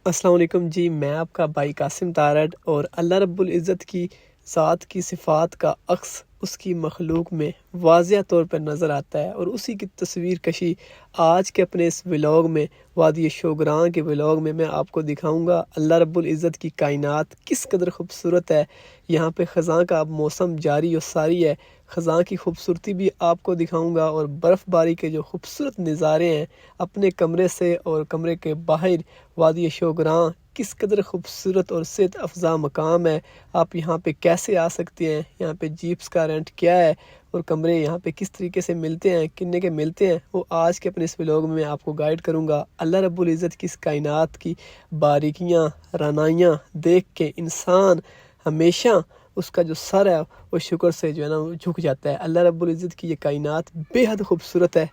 अस्सलाम वालेकुम जी। मैं आपका भाई कासिम तारड़ और अल्लाह रब्बुल इज़्ज़त की ज़ात की सिफ़ात का अक्स उसकी मखलूक में वाज़िया तौर पर नज़र आता है और उसी की तस्वीर कशी आज के अपने इस व्लॉग में, वादी शोगरां के व्लॉग में मैं आपको दिखाऊंगा। अल्लाह रब्बुल इज़्ज़त की कायनात किस कदर खूबसूरत है। यहाँ पे ख़ज़ां का अब मौसम जारी और सारी है। ख़ज़ां की खूबसूरती भी आपको दिखाऊंगा और बर्फ़बारी के जो खूबसूरत नज़ारे हैं अपने कमरे से और कमरे के बाहर वादी शोगरां किस कदर खूबसूरत और सेहत अफ़ज़ा मकाम है। आप यहाँ पे कैसे आ सकते हैं, यहाँ पे जीप्स का रेंट क्या है और कमरे यहाँ पे किस तरीके से मिलते हैं, कितने के मिलते हैं, वो आज के अपने इस व्लॉग में मैं आपको गाइड करूँगा। अल्लाह रब्बुल इज़्ज़त की इस कायनात की बारीकियाँ रानाइयाँ देख के इंसान हमेशा उसका जो सर है वो शुक्र से जो है ना वो झुक जाता है। अल्लाह रब्बुल इज़्ज़त की ये कायनात बेहद खूबसूरत है।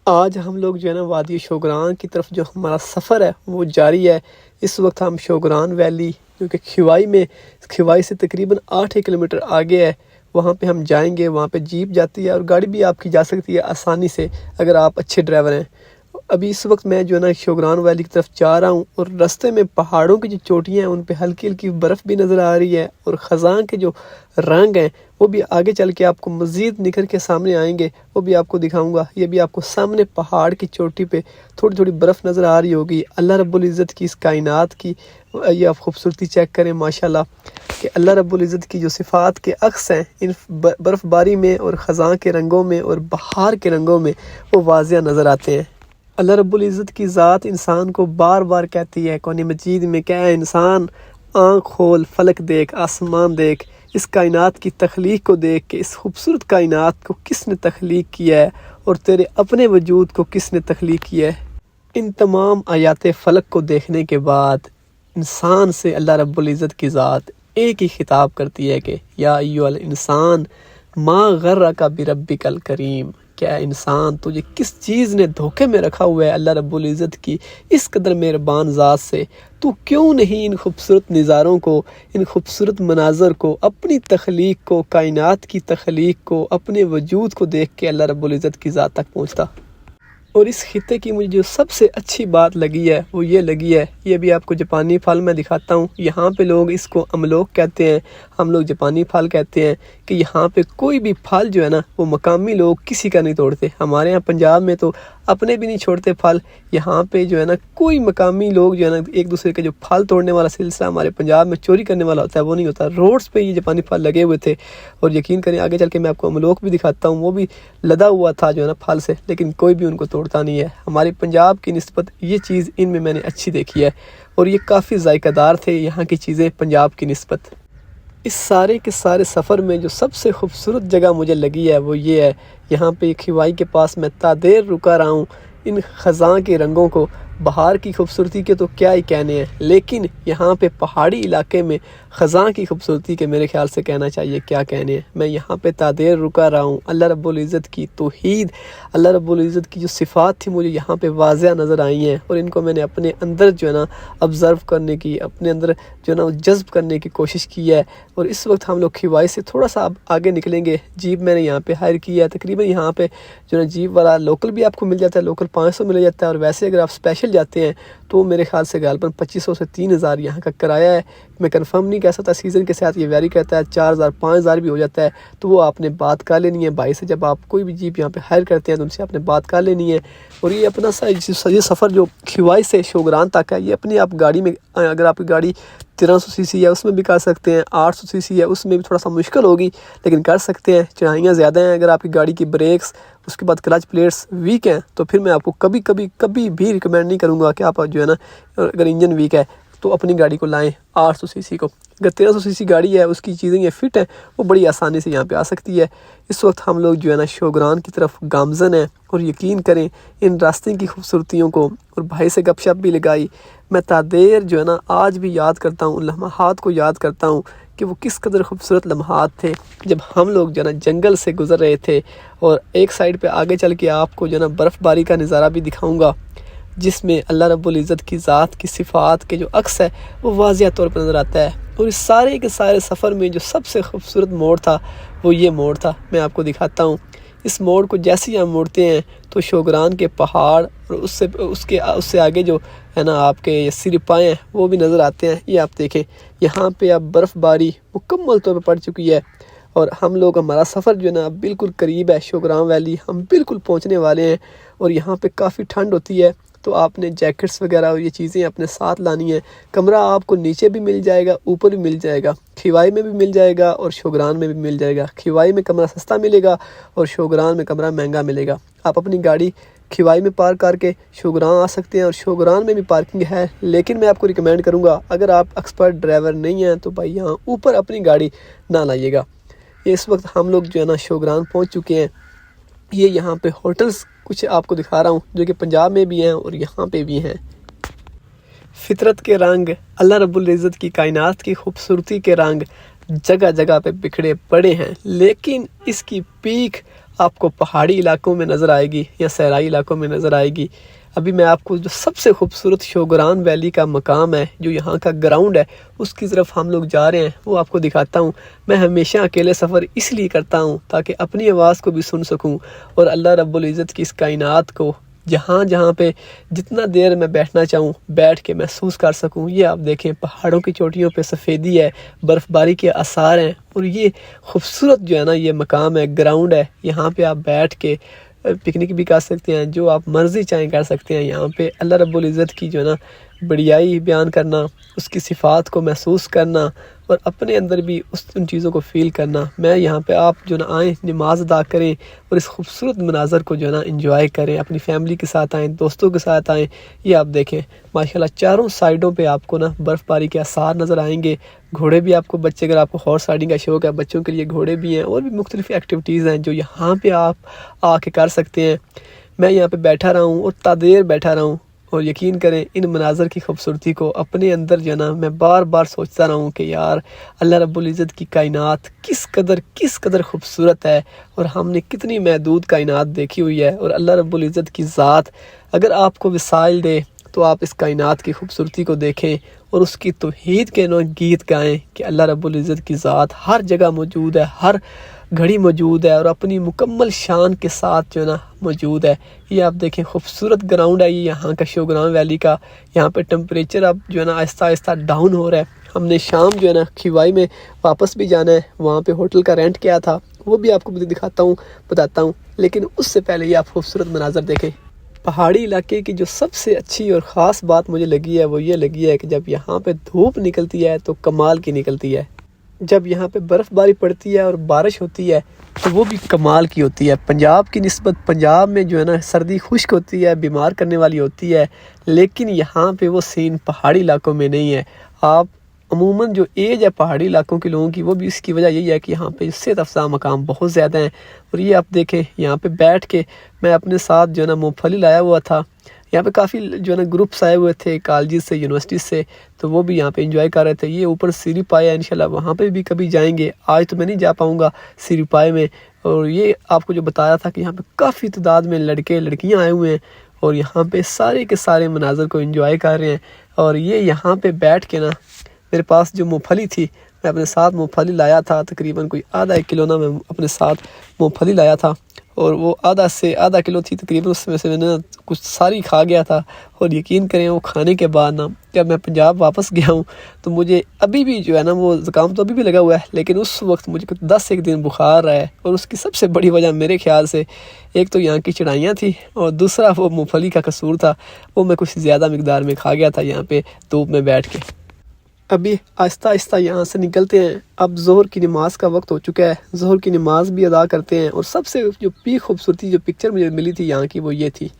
आज हम लोग जो है ना वादी शोगरान की तरफ जो हमारा सफ़र है वो जारी है। इस वक्त हम शोगरान वैली जो कि खिवाई से तकरीबन 8 किलोमीटर आगे है, वहाँ पे हम जाएंगे। वहाँ पे जीप जाती है और गाड़ी भी आपकी जा सकती है आसानी से अगर आप अच्छे ड्राइवर हैं। अभी इस वक्त मैं जो है ना शोगरान वैली की तरफ जा रहा हूँ और रास्ते में पहाड़ों की जो चोटियाँ हैं उन पे हल्की हल्की बर्फ़ भी नज़र आ रही है और ख़ज़ां के जो रंग हैं वो भी आगे चल के आपको मज़ीद निखर के सामने आएंगे, वो भी आपको दिखाऊंगा। ये भी आपको सामने पहाड़ की चोटी पे थोड़ी थोड़ी बर्फ़ नज़र आ रही होगी। अल्लाह रब्बुल इज़्ज़त की इस कायनात की ये आप खूबसूरती चेक करें माशाल्लाह कि अल्लाह रब्बुल इज़्ज़त की जो सिफ़ात के अक्स हैं इन बर्फ़बारी में और ख़ज़ां के रंगों में और बहार के रंगों में वो वाज़िया नज़र आते हैं। अल्लाह रब्बुल इज़्ज़त की ज़ात इंसान को बार बार कहती है कुरान मजीद में, क्या है इंसान आँख खोल, फलक देख, आसमान देख, इस कायनात की तख्लीक को देख के इस खूबसूरत कायनात को किसने तख्लीक किया है और तेरे अपने वजूद को किसने तख्लीक किया है। इन तमाम आयात फ़लक को देखने के बाद इंसान से अल्लाह रब्बुल इज़्ज़त की ज़ात एक ही खिताब करती है कि या अय्युहल इंसान मा गर्रका बिरब्बिकल करीम, क्या इंसान तुझे किस चीज़ ने धोखे में रखा हुआ है अल्लाह रब्बुल इज़्ज़त की इस कदर मेहरबान ज़ात से। तू क्यों नहीं इन खूबसूरत नज़ारों को, इन खूबसूरत मनाज़र को, अपनी तख्लीक को, कायनात की तख्लीक को, अपने वजूद को देख के अल्लाह रब्बुल इज़्ज़त की ज़ात तक पहुँचता। और इस खित्ते की मुझे जो सबसे अच्छी बात लगी है वो ये लगी है, ये भी आपको जापानी फल मैं दिखाता हूँ। यहाँ पे लोग इसको अमलोक कहते हैं, हम लोग जापानी फल कहते हैं कि यहाँ पे कोई भी फल जो है ना वो मकामी लोग किसी का नहीं तोड़ते। हमारे यहाँ पंजाब में तो अपने भी नहीं छोड़ते फल, यहाँ पे जो है ना कोई मकामी लोग जो है ना एक दूसरे के जो फल तोड़ने वाला सिलसिला हमारे पंजाब में चोरी करने वाला होता है वो नहीं होता। रोड्स पे ये जापानी फल लगे हुए थे और यकीन करें आगे चल के मैं आपको अमलोक भी दिखाता हूँ, वो भी लदा हुआ था जो है ना फल से, लेकिन कोई भी उनको तोड़ता नहीं है। हमारी पंजाब की निस्बत ये चीज़ इनमें मैंने अच्छी देखी है और ये काफ़ी जायकादार थे यहाँ की चीज़ें पंजाब की निस्बत। इस सारे के सारे सफ़र में जो सबसे खूबसूरत जगह मुझे लगी है वो ये है, यहाँ पे खिवाई के पास मैं तादेर रुका रहा हूँ। इन ख़ज़ां के रंगों को, बहार की खूबसूरती के तो क्या ही कहने हैं, लेकिन यहाँ पे पहाड़ी इलाके में ख़ज़ां की खूबसूरती के मेरे ख्याल से कहना चाहिए क्या कहने हैं। मैं यहाँ पे तादेर रुका रहा हूँ। अल्लाह रब्बुल इज़्ज़त की तौहीद, अल्लाह रब्बुल इज़्ज़त की जो सिफ़ात थी मुझे यहाँ पे वाज़िया नज़र आई हैं और इनको मैंने अपने अंदर जो है ना ऑब्ज़र्व करने की, अपने अंदर जो है ना जज़्ब करने की कोशिश की है। और इस वक्त हम लोग खिवाई से थोड़ा सा अब आगे निकलेंगे। जीप मैंने यहाँ पे हायर की है, तकरीबन यहाँ पे जो है जीप वाला लोकल भी आपको मिल जाता है, लोकल 500 मिल जाता है और वैसे अगर आप स्पेशल जाते हैं तो मेरे ख्याल से गालबन 2500 से 3000 यहाँ का किराया है। मैं कंफर्म नहीं कह सकता, सीज़न के साथ ये वेरी करता है, 4000 5000 भी हो जाता है। तो वो आपने बात कर लेनी है भाई से, जब आप कोई भी जीप यहाँ पे हायर करते हैं तो उनसे आपने बात कर लेनी है। और ये अपना ये सफ़र जो खिवाई से शोगरान तक है ये अपनी आप गाड़ी में, अगर आपकी गाड़ी 1300 सीसी है उसमें भी कर सकते हैं, 800 सीसी है उसमें भी थोड़ा सा मुश्किल होगी लेकिन कर सकते हैं। चढ़ाइयाँ ज़्यादा हैं, अगर आपकी गाड़ी की ब्रेक्स उसके बाद क्लच प्लेट्स वीक हैं तो फिर मैं आपको कभी भी रिकमेंड नहीं करूँगा कि आप जो है ना, अगर इंजन वीक है तो अपनी गाड़ी को लाएं 800 सीसी को। अगर 1300 सीसी गाड़ी है उसकी चीज़ें ये फिट है, वो बड़ी आसानी से यहाँ पे आ सकती है। इस वक्त हम लोग जो है ना शोगरान की तरफ गामजन है और यकीन करें इन रास्ते की खूबसूरतियों को, और भाई से गपशप भी लगाई। मैं तादेर जो है ना आज भी याद करता हूँ, उन लम्हात को याद करता हूँ कि वो किस कदर खूबसूरत लम्हात थे जब हम लोग जो है ना जंगल से गुज़र रहे थे। और एक साइड पे आगे चल के आपको जो है ना बर्फ़बारी का नज़ारा भी दिखाऊंगा जिसमें अल्लाह रब्बुल इज़्ज़त की ज़ात की सिफ़ात के जो अक्स है वो वाज़िया तौर पर नज़र आता है। और इस सारे के सारे सफ़र में जो सबसे खूबसूरत मोड़ था वो ये मोड़ था, मैं आपको दिखाता हूँ। इस मोड़ को जैसे ही हम मुड़ते हैं तो शोगरान के पहाड़ और उससे आगे जो है ना आपके सिरपाए हैं वो भी नज़र आते हैं। ये आप देखें, यहाँ पे अब बर्फ़बारी मुकम्मल तौर पे पड़ चुकी है और हम लोग, हमारा सफ़र जो है ना बिल्कुल करीब है। शोगरान वैली हम बिल्कुल पहुँचने वाले हैं और यहाँ पे काफ़ी ठंड होती है, तो आपने जैकेट्स वगैरह और ये चीज़ें अपने साथ लानी है। कमरा आपको नीचे भी मिल जाएगा, ऊपर भी मिल जाएगा, खिवाई में भी मिल जाएगा और शोगरान में भी मिल जाएगा। खिवाई में कमरा सस्ता मिलेगा और शोगरान में कमरा महंगा मिलेगा। आप अपनी गाड़ी खिवाई में पार्क करके शोगरान आ सकते हैं और शोगरान में भी पार्किंग है, लेकिन मैं आपको रिकमेंड करूँगा अगर आप एक्सपर्ट ड्राइवर नहीं हैं तो भाई यहाँ ऊपर अपनी गाड़ी ना लाइएगा। इस वक्त हम लोग जो है ना शोगरान पहुँच चुके हैं। ये यहाँ पे होटल्स कुछ आपको दिखा रहा हूँ जो कि पंजाब में भी हैं और यहाँ पे भी हैं। फितरत के रंग, अल्लाह रब्बुल इज़्ज़त की कायनात की खूबसूरती के रंग जगह जगह पे बिखरे पड़े हैं, लेकिन इसकी पीक आपको पहाड़ी इलाकों में नज़र आएगी या सहराई इलाकों में नज़र आएगी। अभी मैं आपको जो सबसे खूबसूरत शोगरान वैली का मकाम है, जो यहाँ का ग्राउंड है, उसकी तरफ हम लोग जा रहे हैं, वो आपको दिखाता हूँ। मैं हमेशा अकेले सफ़र इसलिए करता हूँ ताकि अपनी आवाज़ को भी सुन सकूँ और अल्लाह रब्बुल इज़्ज़त की इस कायनात को जहाँ जहाँ पे जितना देर मैं बैठना चाहूँ बैठ के महसूस कर सकूँ। ये आप देखें, पहाड़ों की चोटियों पे सफ़ेदी है, बर्फ़बारी के आसार हैं और ये खूबसूरत जो है ना ये मकाम है, ग्राउंड है। यहाँ पे आप बैठ के पिकनिक भी कर सकते हैं, जो आप मर्ज़ी चाहें कर सकते हैं। यहाँ पे अल्लाह रब्बुल इज़्ज़त की जो है ना बढ़ियाई बयान करना, उसकी सिफ़ात को महसूस करना और अपने अंदर भी उन चीज़ों को फ़ील करना। मैं यहाँ पे आप जो ना आएँ, नमाज़ अदा करें और इस खूबसूरत मनाज़र को जो है ना एंजॉय करें। अपनी फैमिली के साथ आएँ, दोस्तों के साथ आएँ। ये आप देखें माशाल्लाह चारों साइडों पे आपको ना बर्फ़बारी के आसार नज़र आएंगे। घोड़े भी आपको, बच्चे अगर आपको हॉर्स राइडिंग का शौक़ है, बच्चों के लिए घोड़े भी हैं और भी मुख्तलिफ़ एक्टिविटीज़ हैं जो यहाँ पे आप आके कर सकते हैं। मैं यहाँ पे बैठा रहा हूँ और तादेर बैठा रहा हूँ और यकीन करें इन मनाज़र की खूबसूरती को अपने अंदर जो है ना मैं बार बार सोचता रहा हूँ कि यार अल्लाह रब्बुल इज़्ज़त की कायनात किस कदर खूबसूरत है और हमने कितनी महदूद कायनात देखी हुई है। और अल्लाह रब्बुल इज़्ज़त की ज़ात अगर आपको वसाइल दे तो आप इस कायनात की खूबसूरती को देखें और उसकी तौहीद के गीत गाएं कि अल्लाह रब्बुल इज़्ज़त की ज़ात हर जगह मौजूद है, हर घड़ी मौजूद है और अपनी मुकम्मल शान के साथ जो है ना मौजूद है। ये आप देखें खूबसूरत ग्राउंड है ये यहाँ का शोगरान वैली का। यहाँ पे टेम्परेचर अब जो है ना आहिस्ता आहिस्ता डाउन हो रहा है। हमने शाम जो है ना खिवाई में वापस भी जाना है, वहाँ पे होटल का रेंट किया था, वो भी आपको दिखाता हूँ, बताता हूँ। लेकिन उससे पहले ये आप खूबसूरत मनाज़र देखें। पहाड़ी इलाके की जो सबसे अच्छी और ख़ास बात मुझे लगी है वो ये लगी है कि जब यहाँ पे धूप निकलती है तो कमाल की निकलती है। जब यहाँ पे बर्फ़बारी पड़ती है और बारिश होती है तो वो भी कमाल की होती है। पंजाब की निस्बत पंजाब में जो है ना सर्दी खुश्क होती है, बीमार करने वाली होती है, लेकिन यहाँ पे वो सीन पहाड़ी इलाकों में नहीं है। आप अमूमन जो एज है पहाड़ी इलाकों के लोगों की वो भी इसकी वजह यही है कि यहाँ पे सेहत अफ़ज़ा मकाम बहुत ज़्यादा हैं। और ये आप देखें यहाँ पे बैठ के मैं अपने साथ जो है ना मूँगफली लाया हुआ था। यहाँ पे काफ़ी जो है ना ग्रुप्स आए हुए थे कॉलेज से, यूनिवर्सिटी से, तो वो भी यहाँ पे एंजॉय कर रहे थे। ये ऊपर सिरपाए है, इंशाल्लाह वहाँ पे भी कभी जाएंगे। आज तो मैं नहीं जा पाऊँगा सिरपाए में। और ये आपको जो बताया था कि यहाँ पे काफ़ी तादाद में लड़के लड़कियाँ आए हुए हैं और यहाँ पे सारे के सारे मनाज़र को एंजॉय कर रहे हैं। और ये यहाँ पे बैठ के ना मेरे पास जो मूँगफली थी, मैं अपने साथ मूँगफली लाया था, तकरीबन कोई आधा 1 किलो ना मैं अपने साथ मूँगफली लाया था और वो आधा से आधा किलो थी तकरीबन, उसमें से मैंने कुछ सारी खा गया था। और यकीन करें वो खाने के बाद ना जब मैं पंजाब वापस गया हूँ तो मुझे अभी भी जो है ना वो ज़ुकाम तो अभी भी लगा हुआ है, लेकिन उस वक्त मुझे 10-1 दिन बुखार रहा है। और उसकी सबसे बड़ी वजह मेरे ख्याल से एक तो यहाँ की चढ़ाइयाँ थी और दूसरा वो मूँगफली का कसूर था, वो मैं कुछ ज़्यादा मिकदार में खा गया था यहाँ पे धूप में बैठ के। अभी आहिस्ता आहिस्ता यहाँ से निकलते हैं। अब ज़ोहर की नमाज़ का वक्त हो चुका है, ज़ोहर की नमाज़ भी अदा करते हैं। और सबसे जो खूबसूरती जो पिक्चर मुझे मिली थी यहाँ की वो ये थी,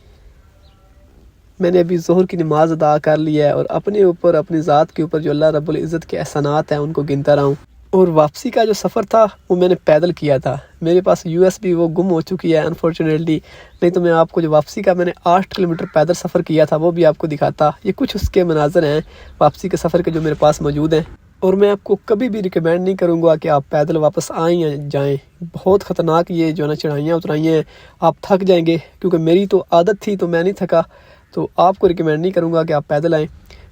मैंने अभी ज़ोहर की नमाज़ अदा कर लिया है और अपने ऊपर, अपनी ज़ात के ऊपर जो अल्लाह रब्बुल इज़्ज़त के एहसानात हैं उनको गिनता रहा हूँ। और वापसी का जो सफ़र था वो मैंने पैदल किया था। मेरे पास USB वो गुम हो चुकी है अनफॉर्चुनेटली, नहीं तो मैं आपको जो वापसी का मैंने 8 किलोमीटर पैदल सफ़र किया था वो भी आपको दिखाता। ये कुछ उसके मनाज़र हैं वापसी के सफ़र के जो मेरे पास मौजूद हैं। और मैं आपको कभी भी रिकमेंड नहीं करूँगा कि आप पैदल वापस आएँ या जाएँ। बहुत ख़तरनाक ये जो है ना चढ़ाइयाँ उतराइयाँ हैं, आप थक जाएंगे। क्योंकि मेरी तो आदत थी तो मैं नहीं थका, तो आपको रिकमेंड नहीं करूँगा कि आप पैदल आएँ।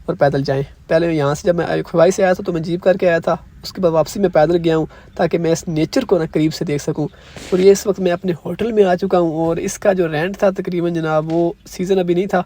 और पैदल जाएं। पहले यहाँ से जब मैं खुवाई से आया था तो मैं जीप करके आया था, उसके बाद वापसी में पैदल गया हूँ ताकि मैं इस नेचर को ना करीब से देख सकूँ। और ये इस वक्त मैं अपने होटल में आ चुका हूँ और इसका जो रेंट था तकरीबन जनाब वो सीज़न अभी नहीं था,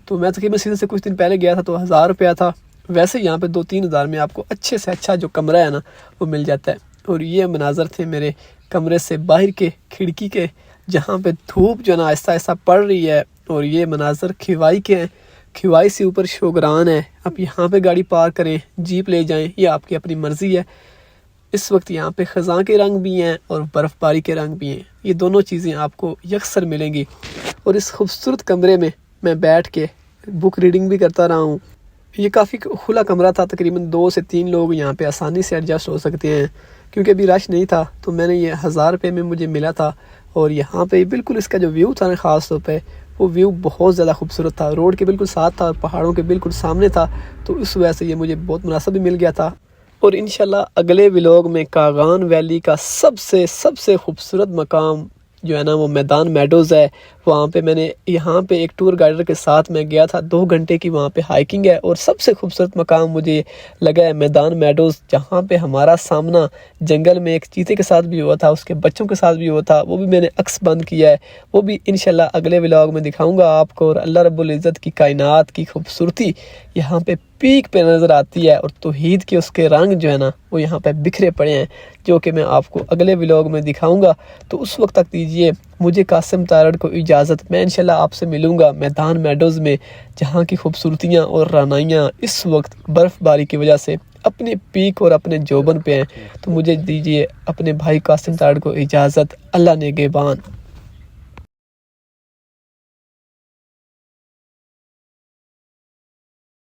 तो मैं तकरीबन सीज़न से कुछ दिन पहले गया था तो 1000 रुपया था। वैसे यहाँ पे 2-3 हज़ार में आपको अच्छे से अच्छा जो कमरा है ना वो मिल जाता है। और ये मनाजर थे मेरे कमरे से बाहर के खिड़की के, जहाँ पे धूप जो है ना आहिस्ता आहिस्ता पड़ रही है। और ये मनाजर खिवाई के हैं, खिवाई से ऊपर शोगरान है। आप यहाँ पे गाड़ी पार्क करें, जीप ले जाएं, ये आपकी अपनी मर्ज़ी है। इस वक्त यहाँ पे ख़ज़ां के रंग भी हैं और बर्फ़बारी के रंग भी हैं, ये दोनों चीज़ें आपको यकसर मिलेंगी। और इस खूबसूरत कमरे में मैं बैठ के बुक रीडिंग भी करता रहा हूँ। ये काफ़ी खुला कमरा था, तकरीबन 2 से 3 लोग यहाँ पे आसानी से एडजस्ट हो सकते हैं। क्योंकि अभी रश नहीं था तो मैंने ये 1000 रुपये में मुझे मिला था। और यहाँ पे बिल्कुल इसका जो व्यू था ना, ख़ास तौर पे वो व्यू बहुत ज़्यादा खूबसूरत था, रोड के बिल्कुल साथ था और पहाड़ों के बिल्कुल सामने था, तो इस वजह से ये मुझे बहुत मुनासिब भी मिल गया था। और इंशाल्लाह अगले व्लॉग में कागान वैली का सबसे खूबसूरत मकाम जो है ना वो मैदान मेडोज़ है। वहाँ पे मैंने यहाँ पे एक टूर गाइडर के साथ मैं गया था, 2 घंटे की वहाँ पे हाइकिंग है। और सबसे खूबसूरत मकाम मुझे लगा है मैदान मेडोज़, जहाँ पे हमारा सामना जंगल में एक चीते के साथ भी हुआ था, उसके बच्चों के साथ भी हुआ था, वो भी मैंने अक्स बंद किया है, वो भी इंशाल्लाह अगले व्लॉग में दिखाऊँगा आपको। और अल्लाह रब्बुल इज़्ज़त की कायनात की खूबसूरती यहाँ पे पीक पे नज़र आती है और तौहीद के उसके रंग जो है ना वो यहाँ पे बिखरे पड़े हैं, जो कि मैं आपको अगले व्लॉग में दिखाऊंगा। तो उस वक्त तक दीजिए मुझे कासिम तारड़ को इजाज़त। मैं इंशाल्लाह आपसे मिलूँगा मैदान मेडोज़ में, जहाँ की खूबसूरतियाँ और रानाइयाँ इस वक्त बर्फ़बारी की वजह से अपने पीक और अपने जोबन पे हैं। तो मुझे दीजिए अपने भाई कासिम तारड़ को इजाज़त। अल्लाह नेगेबान।